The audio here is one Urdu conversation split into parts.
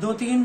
2-3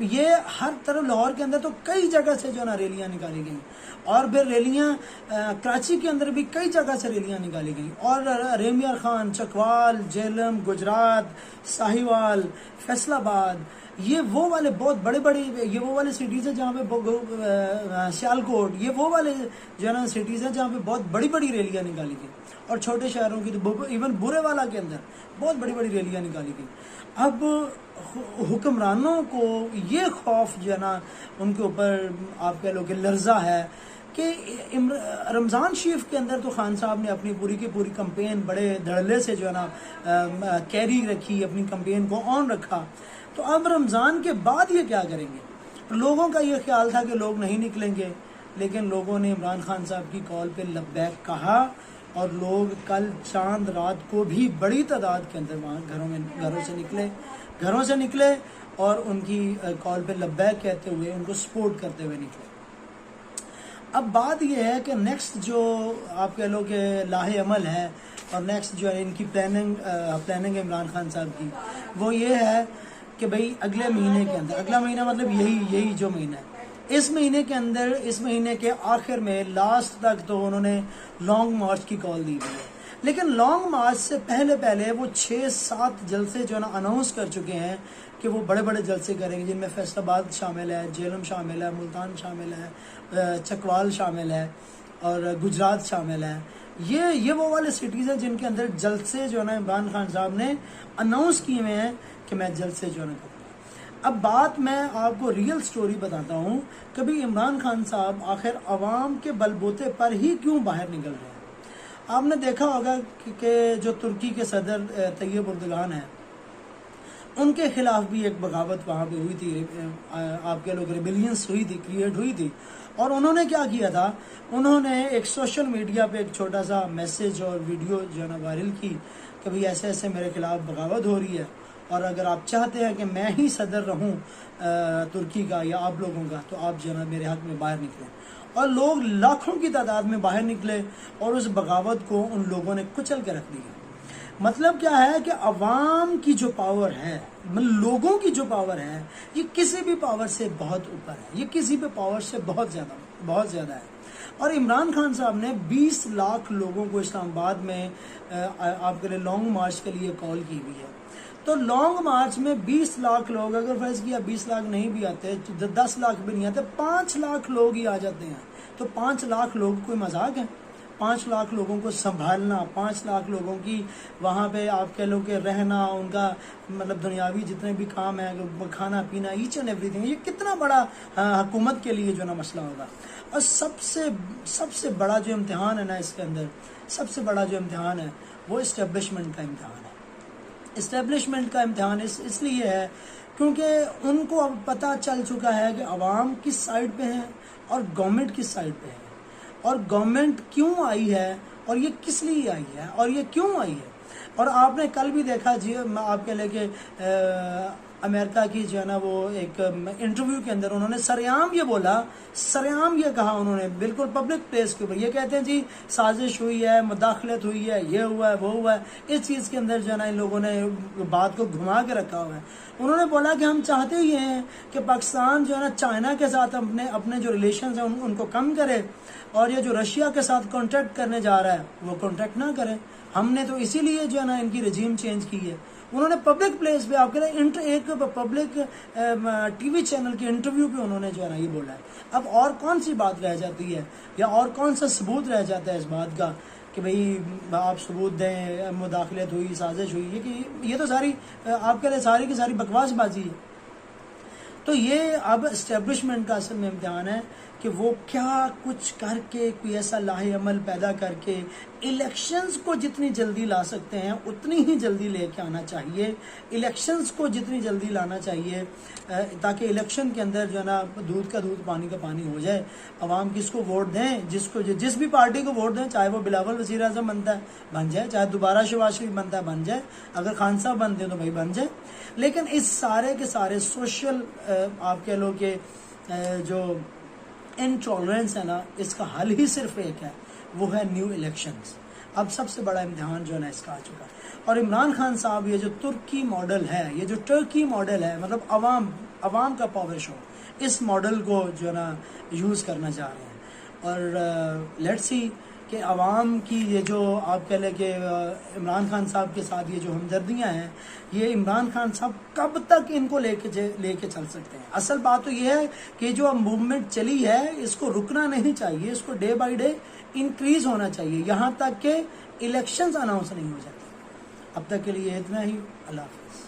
یہ ہر طرف لاہور کے اندر تو کئی جگہ سے جو ہے نا ریلیاں نکالی گئیں، اور پھر ریلیاں کراچی کے اندر بھی کئی جگہ سے ریلیاں نکالی گئیں، اور ریمیار خان، چکوال، جہلم، گجرات، ساہیوال، فیصل آباد، یہ وہ والے بہت بڑے بڑے، یہ وہ والے سٹیز ہیں جہاں پہ سیالکوٹ، یہ وہ والے جو ہے نا سٹیز ہیں جہاں پہ بہت بڑی بڑی ریلیاں نکالی گئیں، اور چھوٹے شہروں کی تو ایون برے والا کے اندر بہت بڑی بڑی ریلیاں نکالی گئیں۔ اب حکمرانوں کو یہ خوف جو ہے نا ان کے اوپر آپ کہہ لو کہ لرزہ ہے کہ رمضان شریف کے اندر تو خان صاحب نے اپنی پوری کی پوری کمپین بڑے دھڑلے سے جو ہے نا کیری رکھی، اپنی کمپین کو آن رکھا، تو اب رمضان کے بعد یہ کیا کریں گے؟ لوگوں کا یہ خیال تھا کہ لوگ نہیں نکلیں گے، لیکن لوگوں نے عمران خان صاحب کی کال پہ لبیک کہا، اور لوگ کل چاند رات کو بھی بڑی تعداد کے اندر وہاں گھروں سے نکلے اور ان کی کال پہ لبیک کہتے ہوئے ان کو سپورٹ کرتے ہوئے نکلے۔ اب بات یہ ہے کہ نیکسٹ جو آپ کہہ لو کہ لاہ عمل ہے، اور نیکسٹ جو ہے ان کی پلاننگ عمران خان صاحب کی، وہ یہ ہے کہ بھئی اگلے مہینے کے اندر، اگلا مہینہ مطلب یہی جو مہینہ ہے، اس مہینے کے اندر، اس مہینے کے آخر میں لاسٹ تک تو انہوں نے لانگ مارچ کی کال دی ہوئی ہے، لیکن لانگ مارچ سے پہلے وہ 6-7 جلسے جو ہے نا اناؤنس کر چکے ہیں کہ وہ بڑے بڑے جلسے کریں گے، جن میں فیصل آباد شامل ہے، جہلم شامل ہے، ملتان شامل ہے، چکوال شامل ہے، اور گجرات شامل ہے۔ یہ وہ والے سٹیز ہیں جن کے اندر جلسے جو ہے نا عمران خان صاحب نے اناؤنس کیے ہوئے ہیں کہ میں جلسے جو ہے نا کروں۔ اب بات میں آپ کو ریئل سٹوری بتاتا ہوں، کبھی عمران خان صاحب آخر عوام کے بل بوتے پر ہی کیوں باہر نکل رہے ہیں؟ آپ نے دیکھا ہوگا کہ جو ترکی کے صدر طیب اردگان ہیں، ان کے خلاف بھی ایک بغاوت وہاں پہ ہوئی تھی، آپ کے لوگ ریبیلینس ہوئی تھی، کریٹ ہوئی تھی، اور انہوں نے کیا کیا تھا، انہوں نے ایک سوشل میڈیا پہ ایک چھوٹا سا میسج اور ویڈیو جو ہے نا وائرل کی کہ بھئی ایسے ایسے میرے خلاف بغاوت ہو رہی ہے، اور اگر آپ چاہتے ہیں کہ میں ہی صدر رہوں ترکی کا یا آپ لوگوں کا، تو آپ جو ہے نا میرے حق میں باہر نکلیں۔ اور لوگ لاکھوں کی تعداد میں باہر نکلے، اور اس بغاوت کو ان لوگوں نے کچل کے رکھ دیا۔ مطلب کیا ہے کہ عوام کی جو پاور ہے، لوگوں کی جو پاور ہے، یہ کسی بھی پاور سے بہت اوپر ہے، یہ کسی بھی پاور سے بہت زیادہ ہے۔ اور عمران خان صاحب نے 20 لاکھ لوگوں کو اسلام آباد میں آپ کے لیے لانگ مارچ کے لیے کال کی ہوئی ہے، تو لانگ مارچ میں 20 لاکھ لوگ، اگر فرض کیا 20 لاکھ نہیں بھی آتے، 10 لاکھ بھی نہیں آتے، 5 لاکھ لوگ ہی آ جاتے ہیں، تو 5 لاکھ لوگ کوئی مذاق ہے؟ 5 لاکھ لوگوں کو سنبھالنا، 5 لاکھ لوگوں کی وہاں پہ آپ کہہ لو کہ رہنا، ان کا مطلب دنیاوی جتنے بھی کام ہیں، کھانا پینا، ایچ اینڈ ایوری تھنگ، یہ کتنا بڑا حکومت کے لیے جو نا مسئلہ ہوگا۔ اور سب سے بڑا جو امتحان ہے نا اس کے اندر، سب سے بڑا جو امتحان ہے وہ اسٹیبلشمنٹ کا امتحان ہے۔ اسٹیبلشمنٹ کا امتحان اس لیے ہے کیونکہ ان کو اب پتہ چل چکا ہے کہ عوام کس سائڈ پہ ہیں اور گورنمنٹ کس سائڈ پہ ہے، اور گورنمنٹ کیوں آئی ہے، اور یہ کس لیے آئی ہے، اور یہ کیوں آئی ہے۔ اور آپ نے کل بھی دیکھا جی، آپ کہہ لیں کہ امریکہ کی جو ہے نا وہ ایک انٹرویو کے اندر انہوں نے سریعام یہ بولا، سریعام یہ کہا انہوں نے، بالکل پبلک پلیس کے اوپر یہ کہتے ہیں جی سازش ہوئی ہے، مداخلت ہوئی ہے، یہ ہوا ہے، وہ ہوا ہے۔ اس چیز کے اندر جو ہے نا ان لوگوں نے بات کو گھما کے رکھا ہوا ہے۔ انہوں نے بولا کہ ہم چاہتے ہی ہیں کہ پاکستان جو ہے نا چائنا کے ساتھ اپنے جو ریلیشنز ہیں ان کو کم کرے، اور یہ جو رشیا کے ساتھ کانٹریکٹ کرنے جا رہا ہے وہ کانٹریکٹ نہ کرے۔ ہم نے تو اسی لیے جو ہے نا ان کی رجیم چینج کی ہے۔ انہوں نے پبلک پلیس پہ آپ کے ایک پبلک ٹی وی چینل کے انٹرویو پہ انہوں نے جو ہے نا یہ بولا ہے۔ اب اور کون سی بات رہ جاتی ہے، یا اور کون سا ثبوت رہ جاتا ہے اس بات کا کہ بھئی آپ ثبوت دیں، مداخلت ہوئی، سازش ہوئی، یہ تو ساری آپ کے لیے ساری کی ساری بکواس بازی ہے۔ تو یہ اب اسٹیبلشمنٹ کا اصل میں امتحان ہے کہ وہ کیا کچھ کر کے، کوئی ایسا لاہ عمل پیدا کر کے الیکشنز کو جتنی جلدی لا سکتے ہیں اتنی ہی جلدی لے کے آنا چاہیے، الیکشنز کو جتنی جلدی لانا چاہیے، تاکہ الیکشن کے اندر جو ہے نا دودھ کا دودھ پانی کا پانی ہو جائے۔ عوام کس کو ووٹ دیں، جس بھی پارٹی کو ووٹ دیں، چاہے وہ بلاول وزیر اعظم بنتا ہے بن جائے، چاہے دوبارہ شہباز شریف بنتا ہے بن جائے، اگر خان صاحب بنتے ہیں تو بھائی بن جائے۔ لیکن اس سارے کے سارے سوشل آپ کہہ لو کہ جو انٹالرنس ہے نا، اس کا حل ہی صرف ایک ہے، وہ ہے نیو الیکشنز۔ اب سب سے بڑا امتحان جو ہے نا اس کا آ چکا ہے۔ اور عمران خان صاحب یہ جو ترکی ماڈل ہے، یہ جو ٹرکی ماڈل ہے، مطلب عوام عوام کا پاور شو، اس ماڈل کو جو ہے نا یوز کرنا چاہ رہے ہیں. اور لیٹس سی کہ عوام کی یہ جو آپ کہہ لیں کہ عمران خان صاحب کے ساتھ یہ جو ہمدردیاں ہیں، یہ عمران خان صاحب کب تک ان کو لے کے چل سکتے ہیں. اصل بات تو یہ ہے کہ جو اب موومنٹ چلی ہے اس کو رکنا نہیں چاہیے، اس کو ڈے بائی ڈے انکریز ہونا چاہیے یہاں تک کہ الیکشنز اناؤنس نہیں ہو جاتے. اب تک کے لیے اتنا ہی. اللہ حافظ.